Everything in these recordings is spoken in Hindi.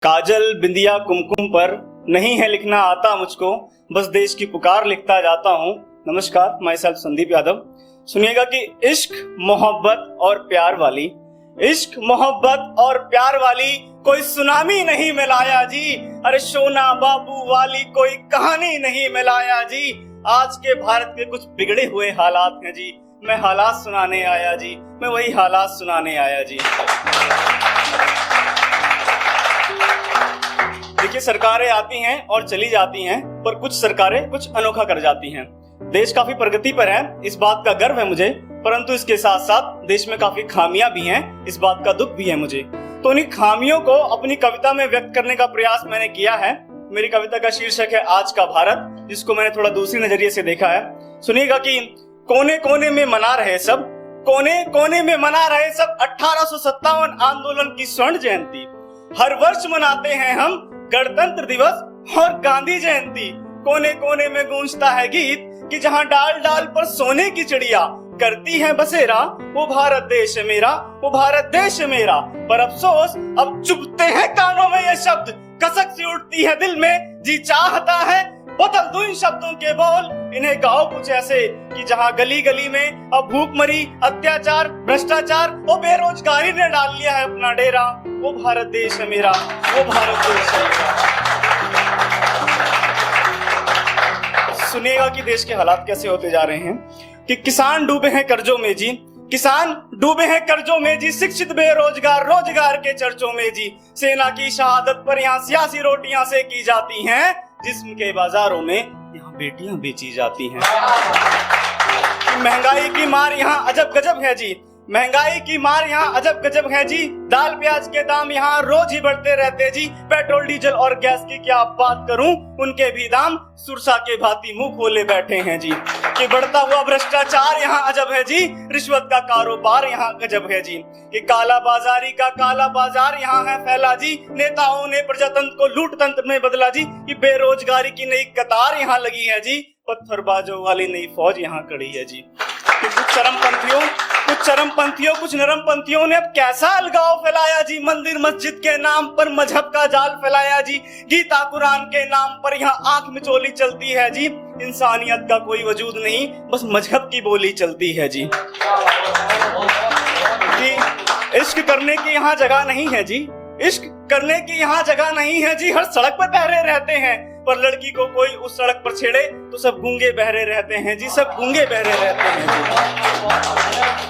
काजल बिंदिया कुमकुम पर नहीं है लिखना आता मुझको, बस देश की पुकार लिखता जाता हूँ। नमस्कार, माय सेल्फ संदीप यादव। सुनिएगा कि इश्क मोहब्बत और प्यार वाली, इश्क मोहब्बत और प्यार वाली कोई सुनामी नहीं मिलाया जी। अरे सोना बाबू वाली कोई कहानी नहीं मिलाया जी। आज के भारत के कुछ बिगड़े हुए हालात हैं जी। मैं हालात सुनाने आया जी, मैं वही हालात सुनाने आया जी। देखिए, सरकारें आती हैं और चली जाती हैं, पर कुछ सरकारें कुछ अनोखा कर जाती हैं। देश काफी प्रगति पर है, इस बात का गर्व है मुझे, परंतु इसके साथ साथ देश में काफी खामियां भी हैं, इस बात का दुख भी है मुझे। तो उन्हीं खामियों को अपनी कविता में व्यक्त करने का प्रयास मैंने किया है। मेरी कविता का शीर्षक है आज का भारत, जिसको मैंने थोड़ा दूसरी नजरिए से देखा है। सुनिएगा कि कोने कोने में मना रहे सब, कोने कोने में मना रहे सब 1857 आंदोलन की स्वर्ण जयंती। हर वर्ष मनाते हैं हम गणतंत्र दिवस और गांधी जयंती। कोने कोने में गूंजता है गीत कि जहां डाल डाल पर सोने की चिड़िया करती है बसेरा, वो भारत देश मेरा, वो भारत देश मेरा। पर अफसोस अब चुभते हैं कानों में ये शब्द, कसक सी उठती है दिल में, जी चाहता है बदल दूं इन शब्दों के बोल। इन्हें गाओ कुछ ऐसे कि जहां गली गली में अब भूखमरी, अत्याचार, भ्रष्टाचार और बेरोजगारी ने डाल लिया है अपना डेरा। वो भारत देश है मेरा, वो भारत देश है मेरा। सुनिएगा कि देश के हालात कैसे होते जा रहे हैं कि किसान डूबे हैं कर्जों में जी, किसान डूबे हैं कर्जों में जी। शिक्षित बेरोजगार रोजगार के चर्चों में जी। सेना की शहादत पर यहाँ सियासी रोटियां सेकी जाती हैं, जिस्म के बाजारों में यहाँ बेटियां बेची जाती हैं। महंगाई की मार यहाँ अजब गजब है जी, महंगाई की मार यहाँ अजब गजब है जी। दाल प्याज के दाम यहाँ रोज ही बढ़ते रहते जी। पेट्रोल डीजल और गैस की क्या बात करूं, उनके भी दाम सुरसा के भांति मुंह खोले बैठे हैं जी। कि बढ़ता हुआ भ्रष्टाचार यहाँ अजब है जी, रिश्वत का कारोबार यहाँ गजब है जी। कि काला बाजारी का काला बाजार यहाँ है फैला जी। नेताओं ने प्रजातंत्र को लूट तंत्र में बदला जी। कि बेरोजगारी की नई कतार यहाँ लगी है जी। पत्थरबाजों वाली नई फौज यहाँ खड़ी है जी। कुछ चरमपंथियों कुछ नरमपंथियों ने अब कैसा अलगाव फैलाया जी। मंदिर मस्जिद के नाम पर मजहब का जाल फैलाया जी। गीता कुरान के नाम पर यहाँ आंख मिचोली चलती है जी। इंसानियत का कोई वजूद नहीं, बस मजहब की बोली चलती है जी। कि इश्क करने की यहाँ जगह नहीं है जी, इश्क करने की यहाँ जगह नहीं है जी। हर सड़क पर पहरे रहते हैं, पर लड़की को कोई उस सड़क पर छेड़े तो सब गूंगे बहरे रहते हैं जी, सब गूंगे बहरे रहते हैं जी।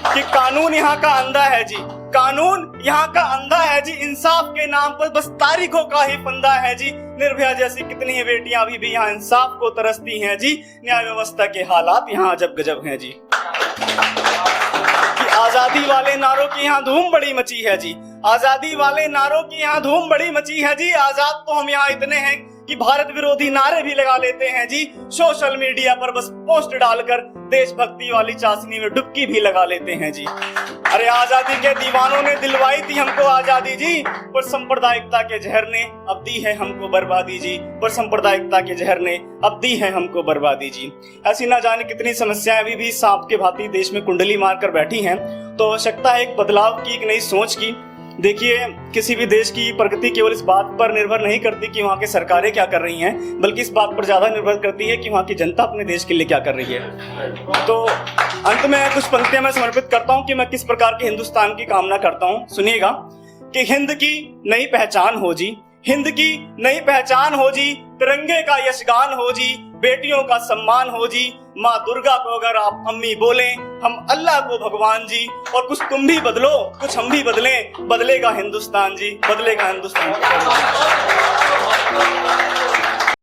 कि कानून यहाँ का अंधा है जी, कानून यहाँ का अंधा है जी। इंसाफ के नाम पर बस तारीखों का ही फंदा है जी। निर्भया जैसी कितनी ही बेटियां अभी भी यहाँ इंसाफ को तरसती हैं जी। न्याय व्यवस्था के हालात यहाँ अजब गजब हैं जी। आजादी वाले नारों की यहाँ धूम बड़ी मची है जी, आजादी वाले नारों की यहाँ धूम बड़ी मची है जी। आजाद तो हम यहाँ इतने हैं कि भारत विरोधी नारे भी लगा लेते हैं जी। सोशल मीडिया पर बस पोस्ट डालकर देशभक्ति वाली चाशनी में डुबकी भी लगा लेते हैं जी। अरे आजादी के दीवानों ने दिलवाई थी हमको आजादी जी, पर सांप्रदायिकता के जहर ने अब दी है हमको बर्बादी जी, पर सांप्रदायिकता के जहर ने अब दी है हमको बर्बादी जी। ऐसी ना जाने कितनी समस्याएं अभी भी सांप के भांति देश में कुंडली मारकर बैठी हैं। तो आवश्यकता है एक बदलाव की, एक नई सोच की। देखिए, किसी भी देश की प्रगति केवल इस बात पर निर्भर नहीं करती कि वहाँ की सरकारें क्या कर रही हैं, बल्कि इस बात पर ज्यादा निर्भर करती है कि वहाँ की जनता अपने देश के लिए क्या कर रही है। तो अंत में कुछ पंक्तियां मैं समर्पित करता हूँ कि मैं किस प्रकार के हिंदुस्तान की कामना करता हूँ। सुनिएगा कि हिंद की नई पहचान हो जी, हिंद की नई पहचान हो जी। तिरंगे का यशगान हो जी, बेटियों का सम्मान हो जी। माँ दुर्गा को अगर आप अम्मी बोलें, हम अल्लाह को भगवान जी। और कुछ तुम भी बदलो, कुछ हम भी बदलें, बदलेगा हिंदुस्तान जी, बदलेगा हिंदुस्तान।